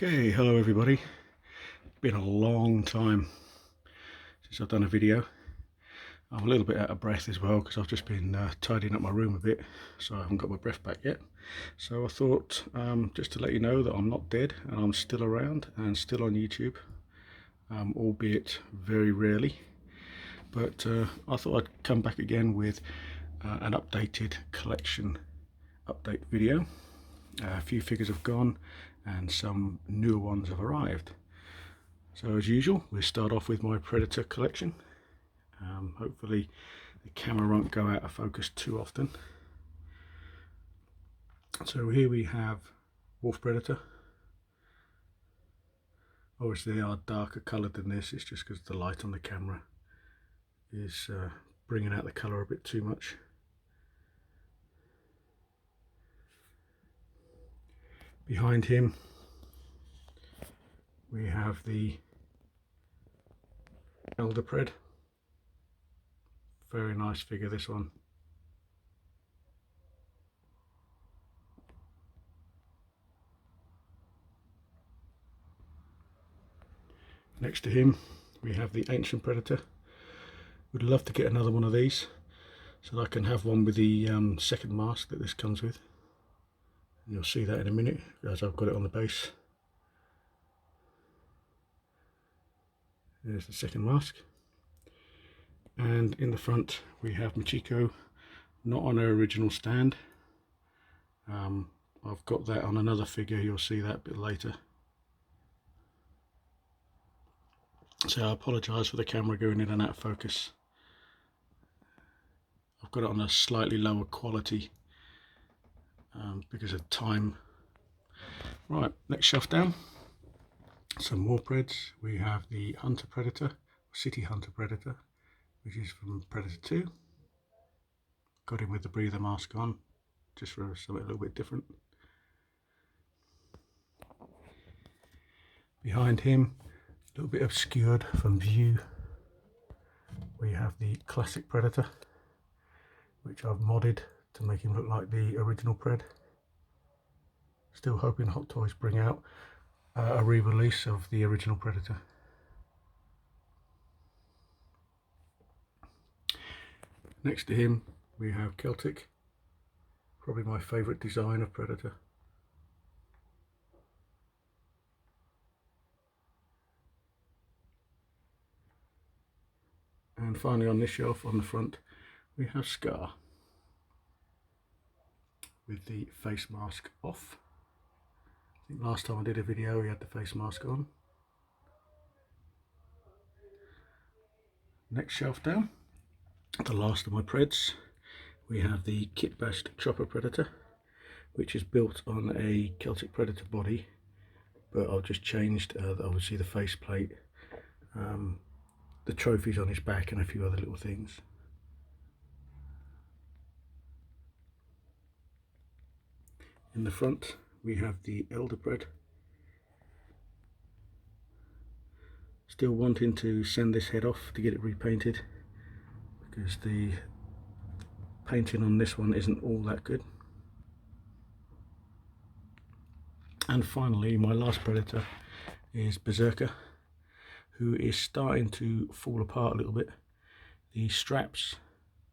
Okay, hello everybody. Been a long time since I've done a video. I'm a little bit out of breath as well because I've just been tidying up my room a bit, so I haven't got my breath back yet. So I thought just to let you know that I'm not dead and I'm still around and still on YouTube, albeit very rarely. But I thought I'd come back again with an updated collection update video. A few figures have gone and some newer ones have arrived. So as usual, we'll start off with my Predator collection. Hopefully the camera won't go out of focus too often. So here we have Wolf Predator. Obviously they are darker coloured than this, it's just because the light on the camera is bringing out the colour a bit too much. Behind him we have the Elder Pred. Very nice figure, this one. Next to him we have the Ancient Predator. Would love to get another one of these so that I can have one with the second mask that this comes with. And you'll see that in a minute as I've got it on the base. There's the second mask. And in the front we have Machiko, not on her original stand. I've got that on another figure, you'll see that a bit later. So I apologise for the camera going in and out of focus. I've got it on a slightly lower quality because of time. Right, next shelf down. Some more Preds. We have the Hunter Predator, City Hunter Predator, which is from Predator 2. Got him with the breather mask on, just for something a little bit different. Behind him, a little bit obscured from view, we have the classic Predator, which I've modded to make him look like the original Pred. Still hoping Hot Toys bring out a re-release of the original Predator. Next to him we have Celtic, probably my favourite design of Predator. And finally on this shelf on the front we have Scar with the face mask off. I think last time I did a video he had the face mask on. Next shelf down, the last of my Preds, we have the kit bashed Chopper Predator, which is built on a Celtic Predator body, but I've just changed obviously the faceplate, the trophies on his back and a few other little things. In the front we have the Elder Pred. Still wanting to send this head off to get it repainted because the painting on this one isn't all that good. And finally my last Predator is Berserker, who is starting to fall apart a little bit. The straps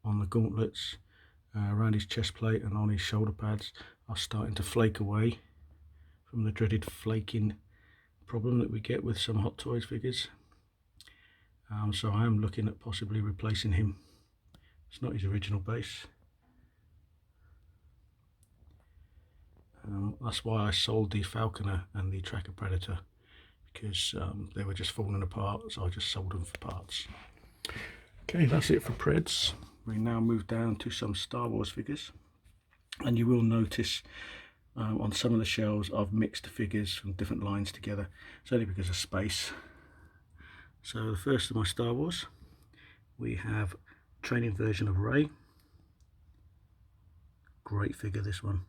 on the gauntlets around his chest plate and on his shoulder pads are starting to flake away from the dreaded flaking problem that we get with some Hot Toys figures. So I am looking at possibly replacing him. It's not his original base. That's why I sold the Falconer and the Tracker Predator, because they were just falling apart, so I just sold them for parts. Okay, that's it for Preds. We now move down to some Star Wars figures, and you will notice on some of the shelves I've mixed figures from different lines together. It's only because of space. So the first of my Star Wars, we have training version of Rey. Great figure, this one.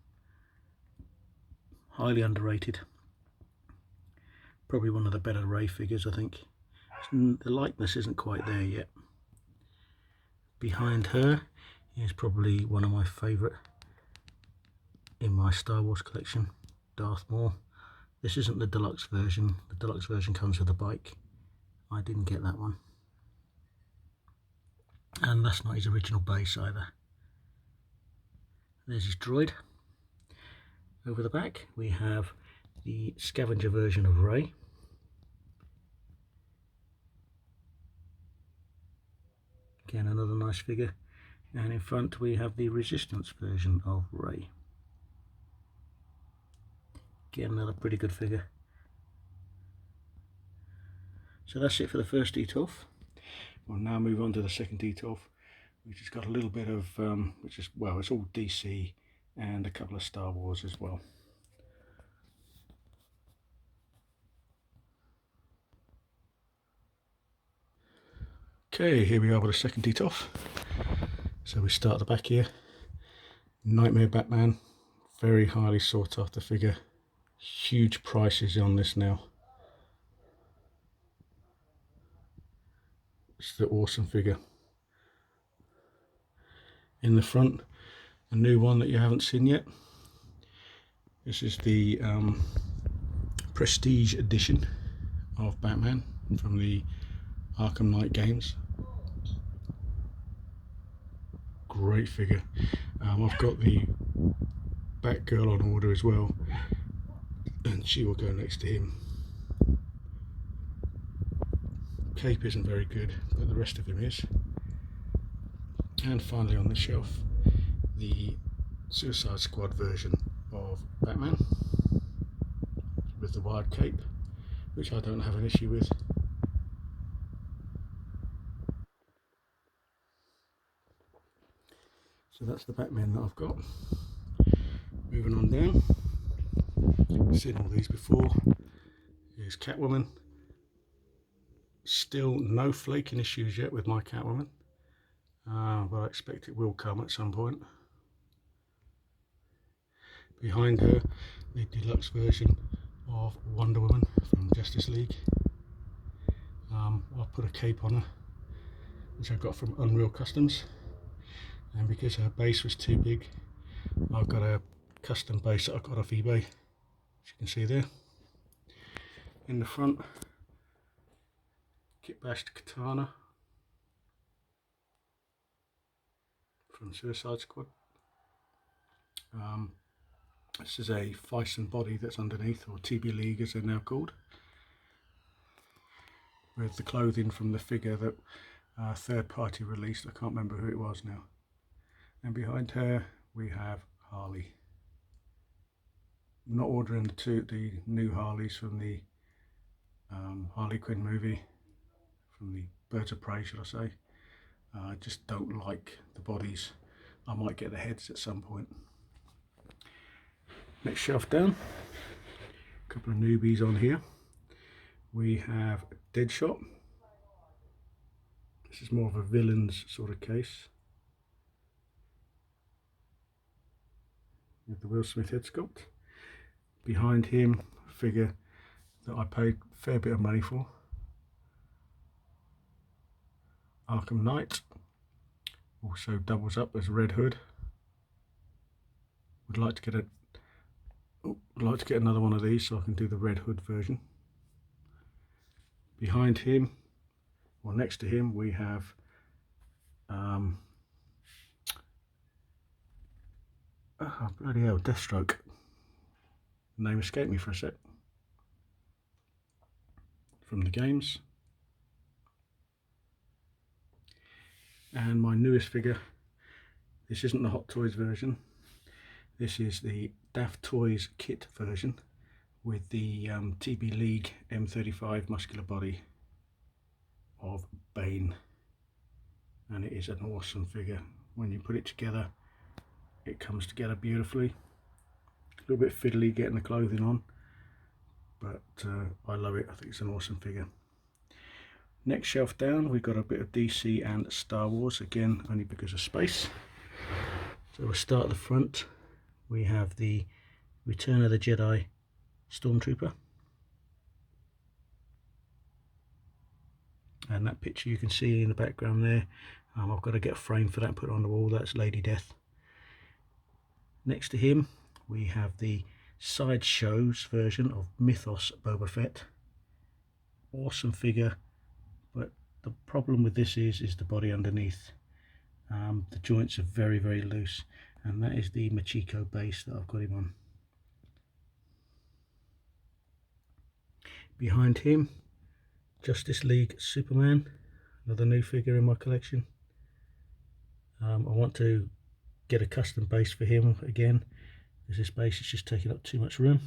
Highly underrated. Probably one of the better Rey figures, I think. The likeness isn't quite there yet. Behind her is probably one of my favourite in my Star Wars collection, Darth Maul. This isn't the deluxe version. The deluxe version comes with a bike. I didn't get that one. And that's not his original base either. There's his droid. Over the back we have the scavenger version of Rey. Again, another nice figure. And in front we have the resistance version of Rey. Again, another pretty good figure. So that's it for the first Eat Off. We'll now move on to the second Eat Off, which has got a little bit of, which is, well, it's all DC and a couple of Star Wars as well. Okay, here we are with the second Eat Off. So we start at the back here. Nightmare Batman, very highly sought after figure. Huge prices on this now. It's the awesome figure. In the front, a new one that you haven't seen yet. This is the Prestige edition of Batman from the Arkham Knight games. Great figure. I've got the Batgirl on order as well, and she will go next to him. Cape isn't very good, but the rest of him is. And finally on the shelf, the Suicide Squad version of Batman with the wide cape, which I don't have an issue with. So that's the Batman that I've got. Moving on down, seen all these before. Here's Catwoman. Still no flaking issues yet with my Catwoman, but I expect it will come at some point. Behind her, the deluxe version of Wonder Woman from Justice League. I'll put a cape on her, which I got from Unreal Customs, and because her base was too big, I've got a custom base that I got off eBay, as you can see there. In the front, Kit Bashed Katana from Suicide Squad. This is a Fison body that's underneath, or TB League as they're now called, with the clothing from the figure that third party released. I can't remember who it was now. And behind her we have Harley. I'm not ordering the new Harleys from the Harley Quinn movie, from the Birds of Prey, should I say. I just don't like the bodies. I might get the heads at some point. Next shelf down, a couple of newbies on here. We have Deadshot. This is more of a villain's sort of case, with the Will Smith head sculpt. Behind him, a figure that I paid a fair bit of money for. Arkham Knight, also doubles up as Red Hood. Would like to get another one of these so I can do the Red Hood version. Behind him, or next to him, we have oh, bloody hell, Deathstroke. The name escaped me for a sec. From the games. And my newest figure, this isn't the Hot Toys version, this is the Daft Toys kit version with the TB League M35 muscular body of Bane, and it is an awesome figure. When you put it together, it comes together beautifully. A little bit fiddly getting the clothing on, but I love it. I think it's an awesome figure. Next shelf down, we've got a bit of DC and Star Wars, again only because of space. So we'll start at the front. We have the Return of the Jedi Stormtrooper, and that picture you can see in the background there, I've got to get a frame for that, put it on the wall. That's Lady Death. Next to him we have the sideshows version of Mythos Boba Fett. Awesome figure, but the problem with this is the body underneath. The joints are very, very loose, and that is the Machiko base that I've got him on. Behind him, Justice League Superman, another new figure in my collection. I want to get a custom base for him again, because this base is just taking up too much room.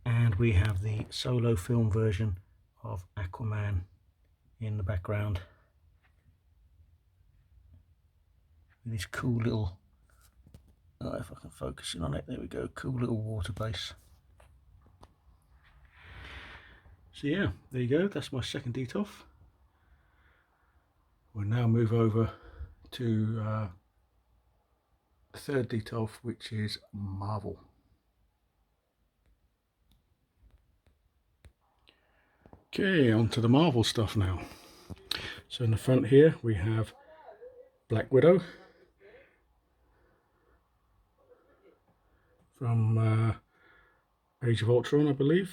And we have the solo film version of Aquaman in the background, with this cool little, if I can focus in on it, there we go, cool little water base. So yeah, there you go, that's my second DTOF. We'll now move over to the third DTOF, which is Marvel. Okay, on to the Marvel stuff now. So in the front here we have Black Widow from Age of Ultron, I believe.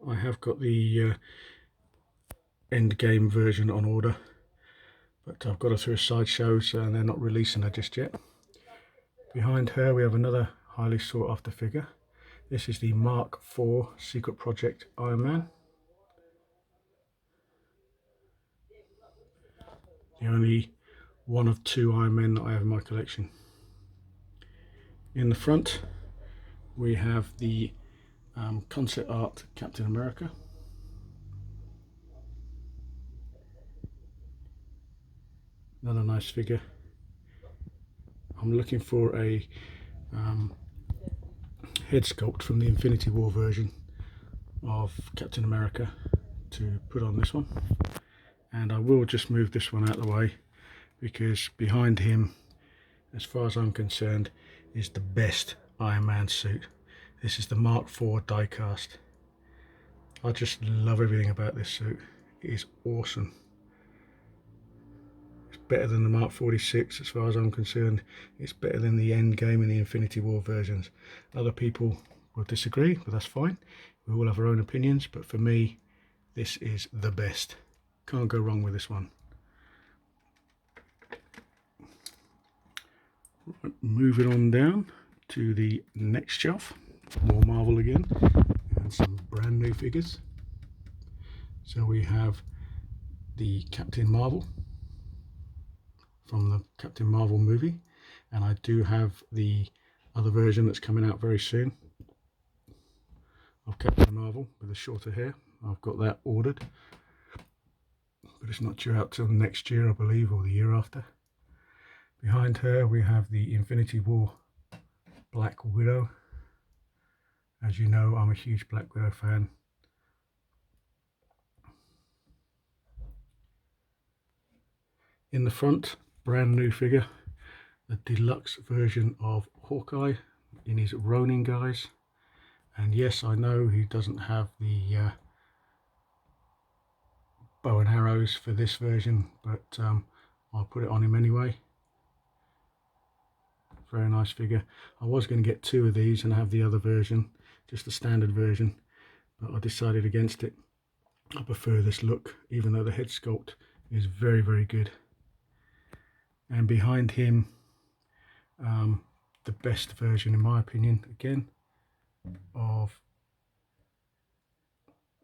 I have got the Endgame version on order, but I've got her through a sideshow, so they're not releasing her just yet. Behind her we have another highly sought after figure. This is the Mark IV Secret Project Iron Man. The only one of two Iron Men that I have in my collection. In the front we have the concept art Captain America. Another nice figure. I'm looking for a head sculpt from the Infinity War version of Captain America to put on this one, and I will just move this one out of the way, because behind him, as far as I'm concerned, is the best Iron Man suit. This is the Mark IV diecast. I just love everything about this suit. It is awesome. It's better than the Mark 46 as far as I'm concerned. It's better than the Endgame and the Infinity War versions. Other people will disagree, but that's fine. We all have our own opinions, but for me, this is the best. Can't go wrong with this one. Right, moving on down to the next shelf. More Marvel again, and some brand new figures. So we have the Captain Marvel from the Captain Marvel movie, and I do have the other version that's coming out very soon of Captain Marvel with the shorter hair. I've got that ordered, but it's not due out till next year, I believe, or the year after. Behind her we have the Infinity War Black Widow. As you know, I'm a huge Black Widow fan. In the front, brand new figure, the deluxe version of Hawkeye in his Ronin guise. And yes, I know he doesn't have the bow and arrows for this version, but I'll put it on him anyway. Very nice figure. I was going to get two of these and have the other version, just the standard version, but I decided against it. I prefer this look, even though the head sculpt is very, very good. And behind him, the best version, in my opinion, again, of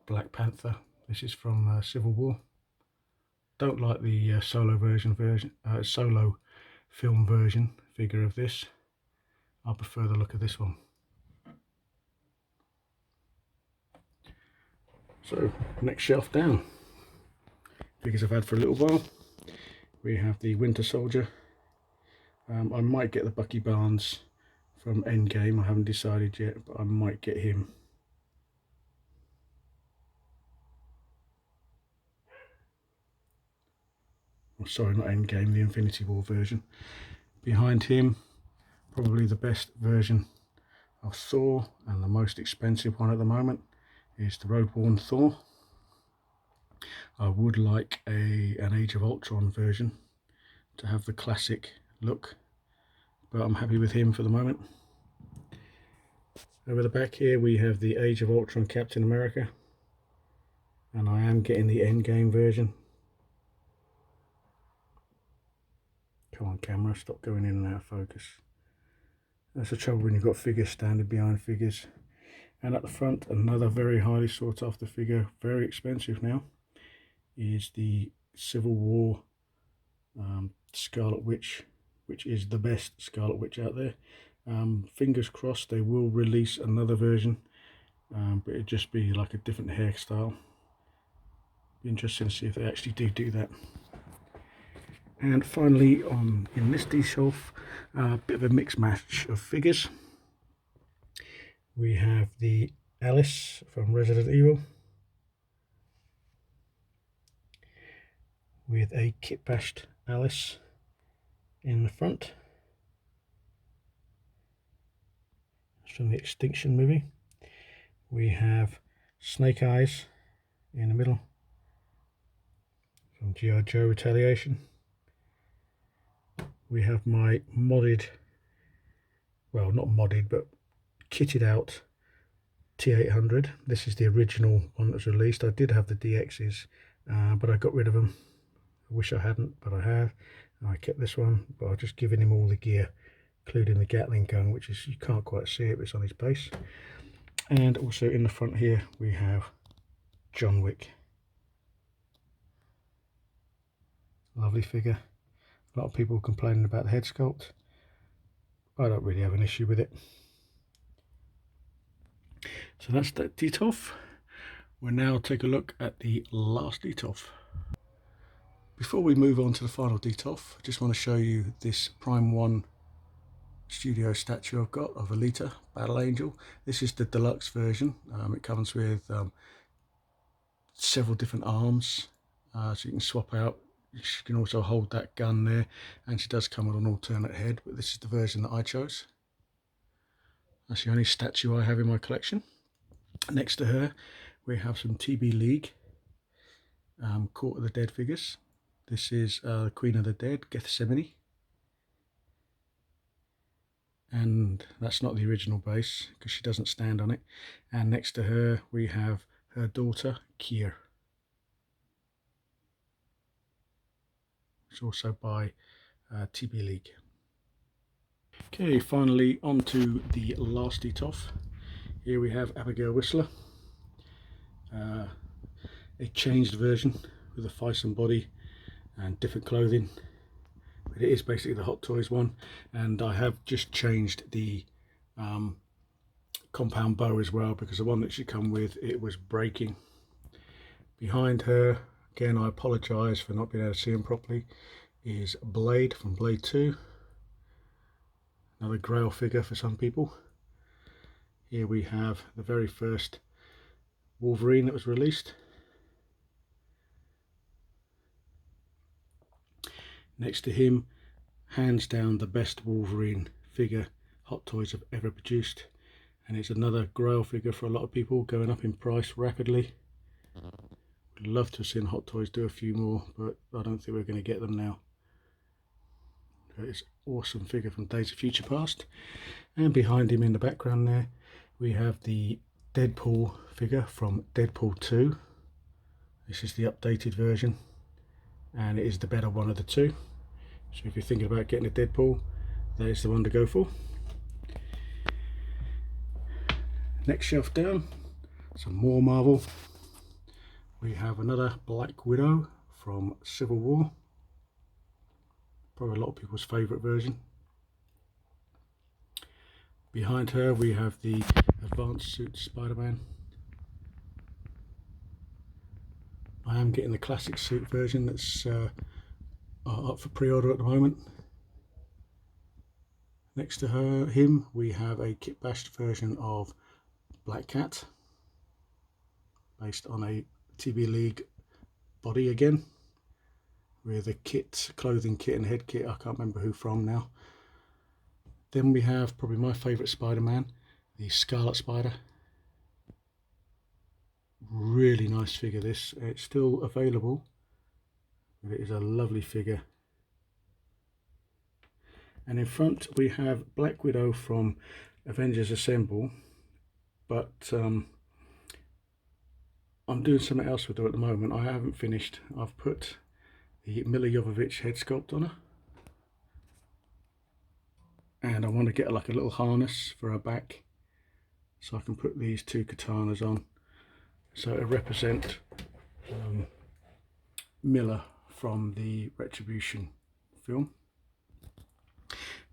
Black Panther. This is from Civil War. Don't like the solo film version figure of this. I prefer the look of this one. So next shelf down, figures I've had for a little while. We have the Winter Soldier. I might get the Bucky Barnes from Endgame. I haven't decided yet, but I might get him. Oh, sorry, not Endgame, the Infinity War version. Behind him, probably the best version of Thor, and the most expensive one at the moment, is the Road-Worn Thor. I would like an Age of Ultron version to have the classic look, but I'm happy with him for the moment. Over the back here we have the Age of Ultron Captain America, and I am getting the Endgame version. Come on camera, stop going in and out of focus. That's the trouble when you've got figures standing behind figures. And at the front, another very highly sought after figure, very expensive now, is the Civil War Scarlet Witch, which is the best Scarlet Witch out there. Fingers crossed they will release another version, but it'd just be like a different hairstyle. Be interesting to see if they actually do that. And finally, in this D-shelf, a bit of a mixed match of figures. We have the Alice from Resident Evil with a kit-bashed Alice in the front. It's from the Extinction movie. We have Snake Eyes in the middle from G.I. Joe Retaliation. We have my modded, well not modded but kitted out T800. This is the original one that was released. I did have the DXs, but I got rid of them. I wish I hadn't, but I have. I kept this one, but I've just given him all the gear, including the Gatling gun, which is, you can't quite see it, but it's on his base. And also in the front here we have John Wick. Lovely figure. A lot of people complaining about the head sculpt. I don't really have an issue with it. So that's that DTOF. We'll now take a look at the last DTOF. Before we move on to the final DTOF, I just want to show you this Prime 1 studio statue I've got of Alita, Battle Angel. This is the deluxe version. It comes with several different arms, so you can swap out. She can also hold that gun there, and she does come with an alternate head, but this is the version that I chose. That's the only statue I have in my collection. Next to her we have some TB League Court of the Dead figures. This is Queen of the Dead, Gethsemane. And that's not the original base because she doesn't stand on it. And next to her we have her daughter, Kier. It's also by TB League. Okay, finally on to the last DTOF. Here we have Abigail Whistler. A changed version with a Fison body and different clothing. But it is basically the Hot Toys one. And I have just changed the compound bow as well, because the one that she come with, it was breaking. Behind her, again I apologise for not being able to see him properly, is Blade from Blade 2. Another Grail figure for some people. Here we have the very first Wolverine that was released. Next to him, hands down the best Wolverine figure Hot Toys have ever produced. And it's another Grail figure for a lot of people, going up in price rapidly. Would love to have seen Hot Toys do a few more, but I don't think we're going to get them now. It's an awesome figure from Days of Future Past. And behind him in the background there, we have the Deadpool figure from Deadpool 2. This is the updated version, and it is the better one of the two. So if you're thinking about getting a Deadpool, that is the one to go for. Next shelf down, some more Marvel. We have another Black Widow from Civil War. Probably a lot of people's favourite version. Behind her we have the Advanced Suit Spider-Man. I am getting the classic suit version that's up for pre-order at the moment. Next to him we have a kit-bashed version of Black Cat, based on a TB League body again, with a kit, clothing kit and head kit, I can't remember who from now. Then we have probably my favourite Spider-Man, the Scarlet Spider. Really nice figure this. It's still available, but it is a lovely figure. And in front we have Black Widow from Avengers Assemble, but I'm doing something else with her at the moment. I haven't finished. I've put the Milla Jovovich head sculpt on her, and I want to get like a little harness for her back so I can put these two katanas on, so to represent Milla from the Retribution film.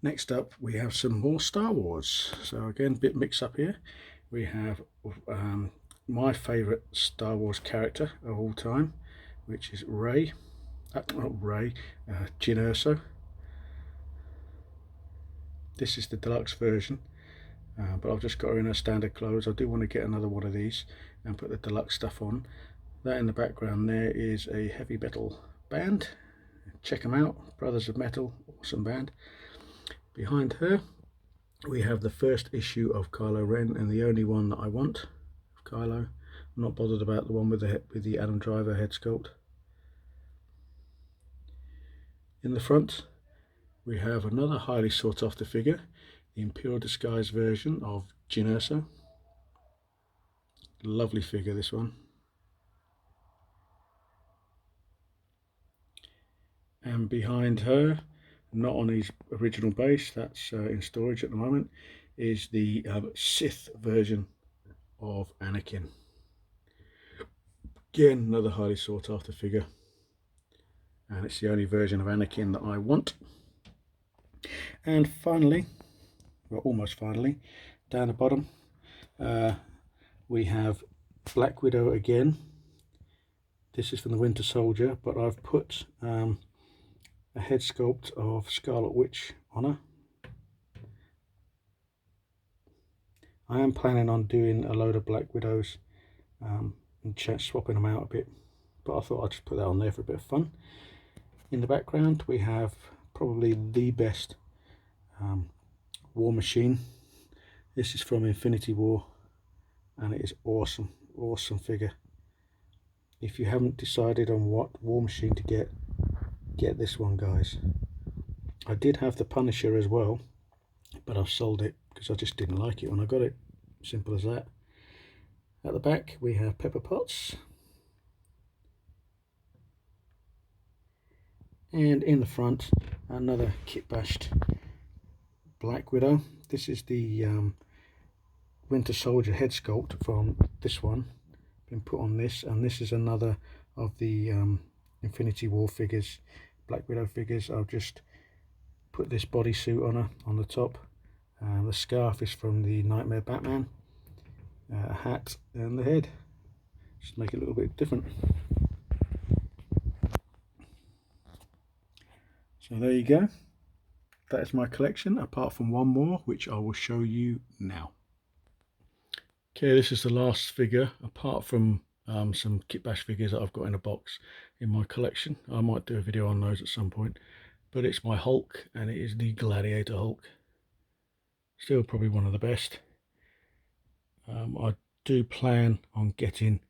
Next up we have some more Star Wars. So again, a bit mixed up here. We have my favourite Star Wars character of all time, which is Jyn Erso. This is the deluxe version, but I've just got her in her standard clothes. I do want to get another one of these and put the deluxe stuff on. That in the background there is a heavy metal band. Check them out, Brothers of Metal, awesome band. Behind her we have the first issue of Kylo Ren, and the only one that I want of Kylo. I'm not bothered about the one with the Adam Driver head sculpt. In the front we have another highly sought after figure, the Imperial Disguise version of Jyn Erso. Lovely figure, this one. And behind her, not on his original base, that's in storage at the moment, is the Sith version of Anakin. Again, another highly sought after figure, and it's the only version of Anakin that I want. And finally, well, almost finally, down the bottom we have Black Widow again. This is from the Winter Soldier, but I've put a head sculpt of Scarlet Witch on her. I am planning on doing a load of Black Widows and swapping them out a bit, but I thought I'd just put that on there for a bit of fun. In the background we have probably the best War Machine. This is from Infinity War, and it is awesome, awesome figure. If you haven't decided on what War Machine to get this one, guys. I did have the Punisher as well, but I've sold it because I just didn't like it when I got it. Simple as that. At the back we have Pepper Potts, and in the front another kit bashed Black Widow. This is the Winter Soldier head sculpt from this one, been put on this, and this is another of the Infinity War figures, Black Widow figures. I've just put this bodysuit on her on the top. The scarf is from the Nightmare Batman, a hat, and the head, just make it a little bit different. So there you go. That is my collection, apart from one more, which I will show you now. Okay, this is the last figure, apart from some kit bash figures that I've got in a box in my collection. I might do a video on those at some point, but it's my Hulk, and it is the Gladiator Hulk. Still probably one of the best. I do plan on getting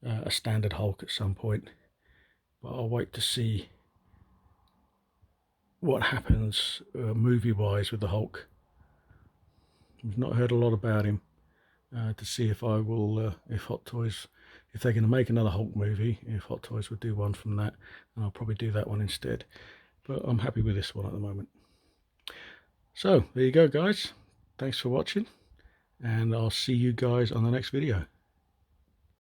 a standard Hulk at some point, but I'll wait to see what happens movie wise with the Hulk. We've not heard a lot about him, to see if I will if Hot Toys, if they're going to make another Hulk movie, if Hot Toys would do one from that, and I'll probably do that one instead. But I'm happy with this one at the moment. So there you go, guys. Thanks for watching, and I'll see you guys on the next video.